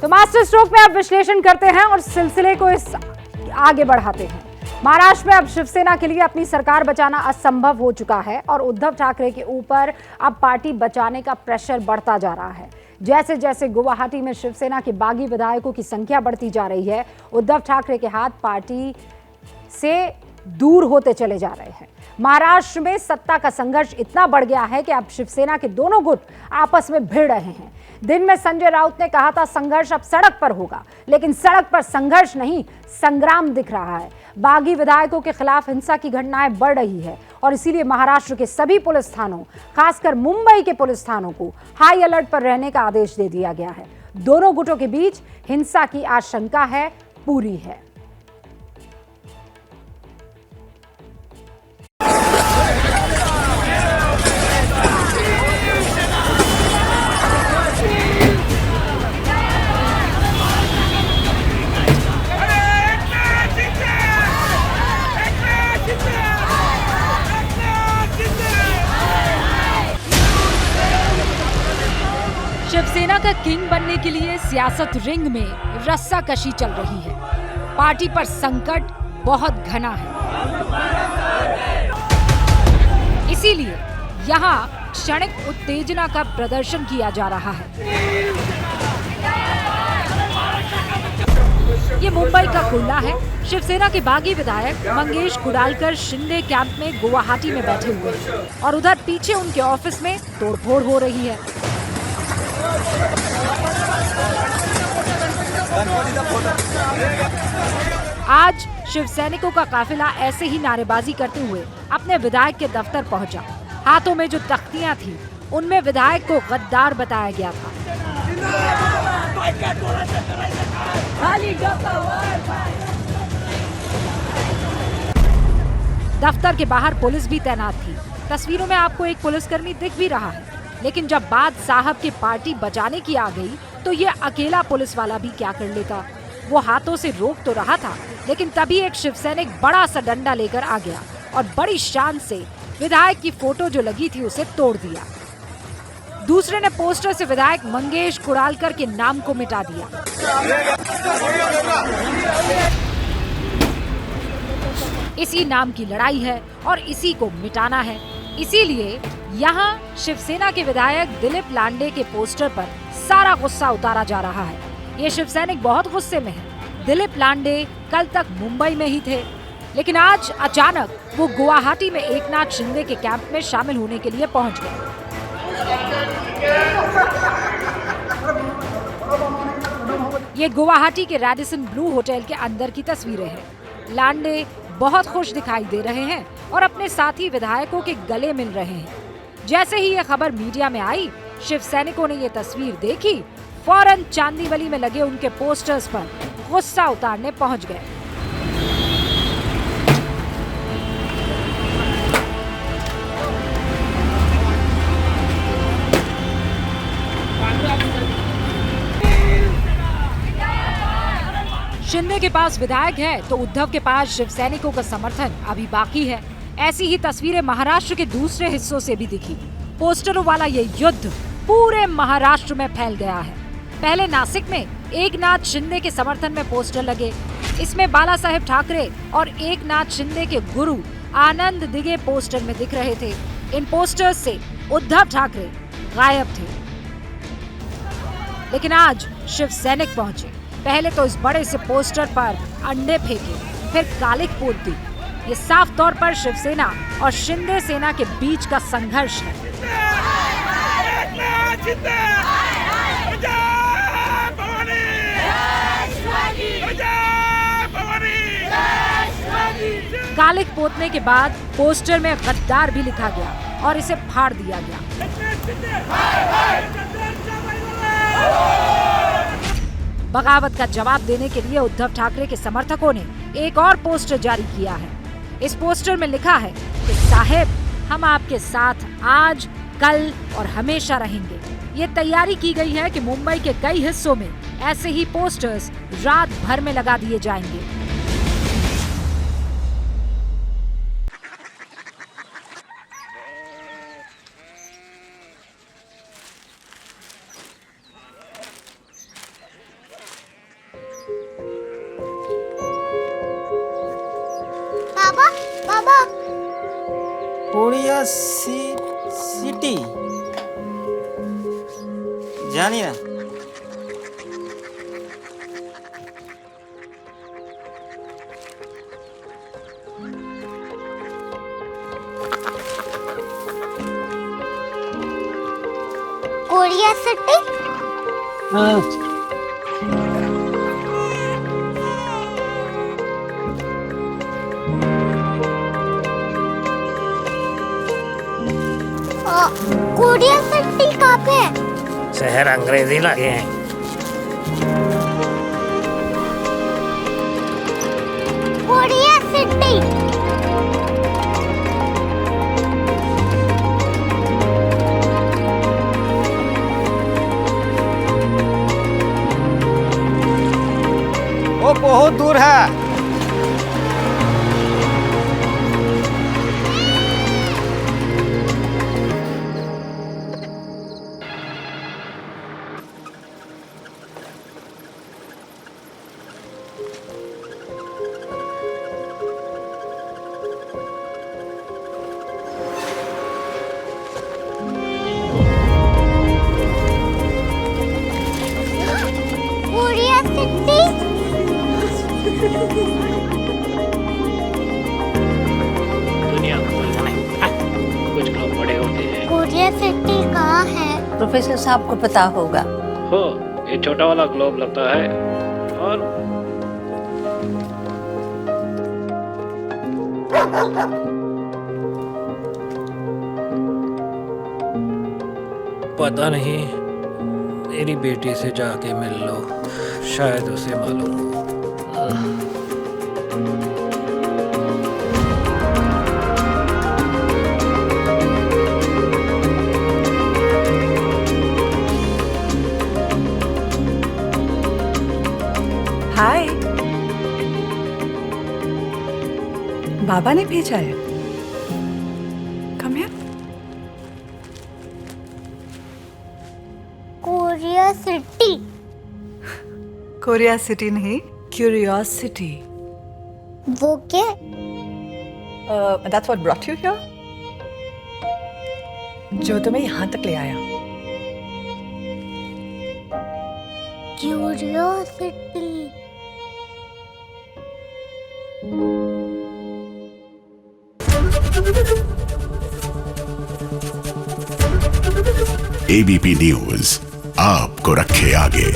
तो master stroke में अब विश्लेषण करते हैं और सिलसिले को इस आगे बढ़ाते हैं। महाराष्ट्र में अब शिवसेना के लिए अपनी सरकार बचाना असंभव हो चुका है और उद्धव ठाकरे के ऊपर अब पार्टी बचाने का प्रेशर बढ़ता जा रहा है। जैसे जैसे गुवाहाटी में शिवसेना के बागी विधायकों की संख्या बढ़ती जा रही है, उद्धव ठाकरे के हाथ पार्टी से दूर होते चले जा रहे हैं। महाराष्ट्र में सत्ता का संघर्ष इतना बढ़ गया है कि अब शिवसेना के दोनों गुट आपस में भिड़ रहे हैं। दिन में संजय राउत ने कहा था संघर्ष अब सड़क पर होगा, लेकिन सड़क पर संघर्ष नहीं, संग्राम दिख रहा है। बागी विधायकों के खिलाफ हिंसा की घटनाएं बढ़ रही है और इसीलिए महाराष्ट्र के सभी पुलिस थानों, खासकर मुंबई के पुलिस थानों को हाई अलर्ट पर रहने का आदेश दे दिया गया है। दोनों गुटों के बीच हिंसा की आशंका है, पूरी है। शिवसेना का किंग बनने के लिए सियासत रिंग में रस्साकशी चल रही है। पार्टी पर संकट बहुत घना है, इसीलिए यहाँ क्षणिक उत्तेजना का प्रदर्शन किया जा रहा है। ये मुंबई का कुल्ला है। शिवसेना के बागी विधायक मंगेश कुडालकर शिंदे कैंप में गुवाहाटी में बैठे हुए हैं और उधर पीछे उनके ऑफिस में तोड़फोड़ हो रही है। आज शिवसैनिकों का काफिला ऐसे ही नारेबाजी करते हुए अपने विधायक के दफ्तर पहुंचा। हाथों में जो तख्तियां थी उनमें विधायक को गद्दार बताया गया था। दफ्तर के बाहर पुलिस भी तैनात थी। तस्वीरों में आपको एक पुलिसकर्मी दिख भी रहा है, लेकिन जब बात साहब की पार्टी बचाने की आ गई तो ये अकेला पुलिस वाला भी क्या कर लेता। वो हाथों से रोक तो रहा था, लेकिन तभी एक शिवसैनिक बड़ा सा डंडा लेकर आ गया और बड़ी शान से विधायक की फोटो जो लगी थी उसे तोड़ दिया। दूसरे ने पोस्टर से विधायक मंगेश कुडालकर के नाम को मिटा दिया। इसी नाम की लड़ाई है और इसी को मिटाना है। इसीलिए यहाँ शिवसेना के विधायक दिलीप लांडे के पोस्टर पर सारा गुस्सा उतारा जा रहा है। ये शिवसैनिक बहुत गुस्से में है। दिलीप लांडे कल तक मुंबई में ही थे, लेकिन आज अचानक वो गुवाहाटी में एकनाथ शिंदे के कैंप में शामिल होने के लिए पहुंच गए। ये गुवाहाटी के रेडिसन ब्लू होटल के अंदर की तस्वीरें हैं। लांडे बहुत खुश दिखाई दे रहे हैं और अपने साथी विधायकों के गले मिल रहे हैं। जैसे ही ये खबर मीडिया में आई, शिवसैनिकों ने ये तस्वीर देखी, फौरन चांदीवली में लगे उनके पोस्टर्स पर गुस्सा उतारने पहुंच गए। शिंदे के पास विधायक है तो उद्धव के पास शिवसैनिकों का समर्थन अभी बाकी है। ऐसी ही तस्वीरें महाराष्ट्र के दूसरे हिस्सों से भी दिखी। पोस्टरों वाला ये युद्ध पूरे महाराष्ट्र में फैल गया है। पहले नासिक में एकनाथ शिंदे के समर्थन में पोस्टर लगे। इसमें बाला साहेब ठाकरे और एकनाथ शिंदे के गुरु आनंद दिगे पोस्टर में दिख रहे थे। इन पोस्टर्स से उद्धव ठाकरे गायब थे। लेकिन आज शिवसैनिक पहुंचे। पहले तो इस बड़े से पोस्टर पर अंडे फेंके, फिर कालिख पोत दी। ये साफ तौर पर शिवसेना और शिंदे सेना के बीच का संघर्ष है। कालिख पोतने के बाद पोस्टर में गद्दार भी लिखा गया और इसे फाड़ दिया गया। बगावत का जवाब देने के लिए उद्धव ठाकरे के समर्थकों ने एक और पोस्टर जारी किया है। इस पोस्टर में लिखा है कि साहेब, हम आपके साथ आज, कल और हमेशा रहेंगे। ये तैयारी की गई है कि मुंबई के कई हिस्सों में ऐसे ही पोस्टर्स रात भर में लगा दिए जाएंगे। बाबा कोरिया सिटी जानी ना। कोरिया सिटी कोरिया सिटी कहाँ पे है? शहर अंग्रेजी लगे हैं। कोरिया सिटी वो बहुत दूर है। कोरिया सिटी दुनिया को कुछ लोग बड़े होते हैं। कोरिया सिटी कहाँ है? प्रोफेसर साहब को पता होगा। हो, ये छोटा वाला ग्लोब लगता है और पता नहीं, मेरी बेटी से जाके मिल लो, शायद उसे मालूम हो। हाय, बाबा ने भेजा है। Come here. Korea city Korea city नहीं, क्यूरियोसिटी। वो क्या? That's what brought you here. जो तुम्हें यहाँ तक ले आया। क्यूरियोसिटी एबीपी न्यूज आपको रखे आगे।